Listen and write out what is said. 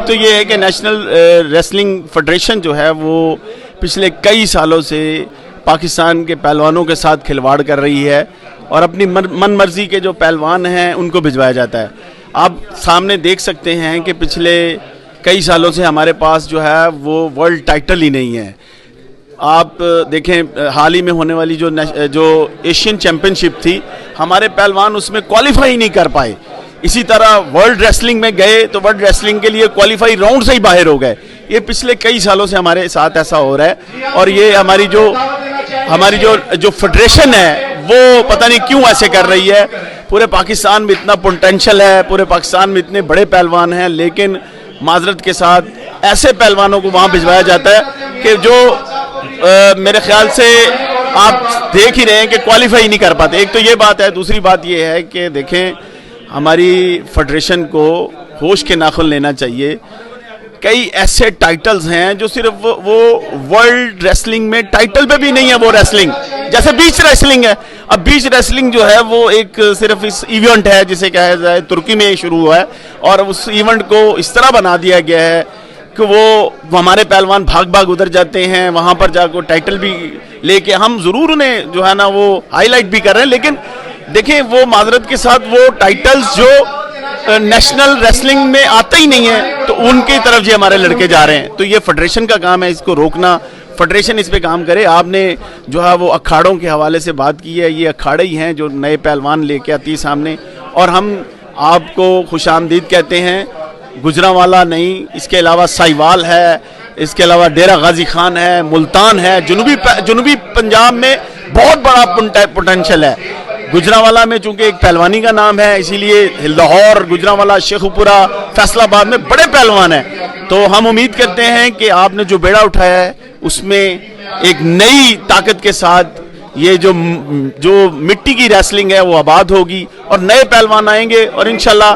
ایک تو یہ ہے کہ نیشنل ریسلنگ فیڈریشن جو ہے وہ پچھلے کئی سالوں سے پاکستان کے پہلوانوں کے ساتھ کھلواڑ کر رہی ہے اور اپنی من مرضی کے جو پہلوان ہیں ان کو بھجوایا جاتا ہے. آپ سامنے دیکھ سکتے ہیں کہ پچھلے کئی سالوں سے ہمارے پاس جو ہے وہ ورلڈ ٹائٹل ہی نہیں ہے. آپ دیکھیں حال ہی میں ہونے والی جو ایشین چیمپئن شپ تھی, ہمارے پہلوان اس میں کوالیفائی نہیں کر پائے. اسی طرح ورلڈ ریسلنگ میں گئے تو ورلڈ ریسلنگ کے لیے کوالیفائی راؤنڈ سے ہی باہر ہو گئے. یہ پچھلے کئی سالوں سے ہمارے ساتھ ایسا ہو رہا ہے اور یہ ہماری جو فیڈریشن ہے وہ پتہ نہیں کیوں ایسے کر رہی ہے. پورے پاکستان میں اتنا پوٹینشل ہے, پورے پاکستان میں اتنے بڑے پہلوان ہیں, لیکن معذرت کے ساتھ ایسے پہلوانوں کو وہاں بھجوایا جاتا ہے کہ جو میرے خیال سے آپ دیکھ ہی رہے ہیں کہ کوالیفائی نہیں کر پاتے. ایک تو یہ بات ہے. دوسری بات یہ ہے کہ دیکھیں ہماری فیڈریشن کو ہوش کے ناخن لینا چاہیے. کئی ایسے ٹائٹلز ہیں جو صرف وہ ورلڈ ریسلنگ میں ٹائٹل پہ بھی نہیں ہے. وہ ریسلنگ جیسے بیچ ریسلنگ ہے. اب بیچ ریسلنگ جو ہے وہ ایک صرف اس ایونٹ ہے جسے کہا جائے ترکی میں شروع ہوا ہے اور اس ایونٹ کو اس طرح بنا دیا گیا ہے کہ وہ ہمارے پہلوان بھاگ ادھر جاتے ہیں, وہاں پر جا کے ٹائٹل بھی لے کے ہم ضرور انہیں جو ہے نا وہ ہائی لائٹ بھی کر رہے ہیں, لیکن دیکھیں وہ معذرت کے ساتھ وہ ٹائٹلز جو نیشنل ریسلنگ میں آتا ہی نہیں ہے تو ان کی طرف جی ہمارے لڑکے جا رہے ہیں. تو یہ فیڈریشن کا کام ہے اس کو روکنا. فیڈریشن اس پہ کام کرے. آپ نے جو ہے وہ اکھاڑوں کے حوالے سے بات کی ہے, یہ اکھاڑے ہی ہیں جو نئے پہلوان لے کے آتی ہے سامنے, اور ہم آپ کو خوش آمدید کہتے ہیں. گجرانوالا نہیں, اس کے علاوہ سائیوال ہے, اس کے علاوہ ڈیرہ غازی خان ہے, ملتان ہے. جنوبی پنجاب میں بہت بڑا پوٹینشل ہے. گجرانوالا میں چونکہ ایک پہلوانی کا نام ہے اسی لیے لاہور, گجرانوالا, شیخوپورہ, فیصل آباد میں بڑے پہلوان ہیں. تو ہم امید کرتے ہیں کہ آپ نے جو بیڑا اٹھایا ہے اس میں ایک نئی طاقت کے ساتھ یہ جو مٹی کی ریسلنگ ہے وہ آباد ہوگی اور نئے پہلوان آئیں گے اور انشاءاللہ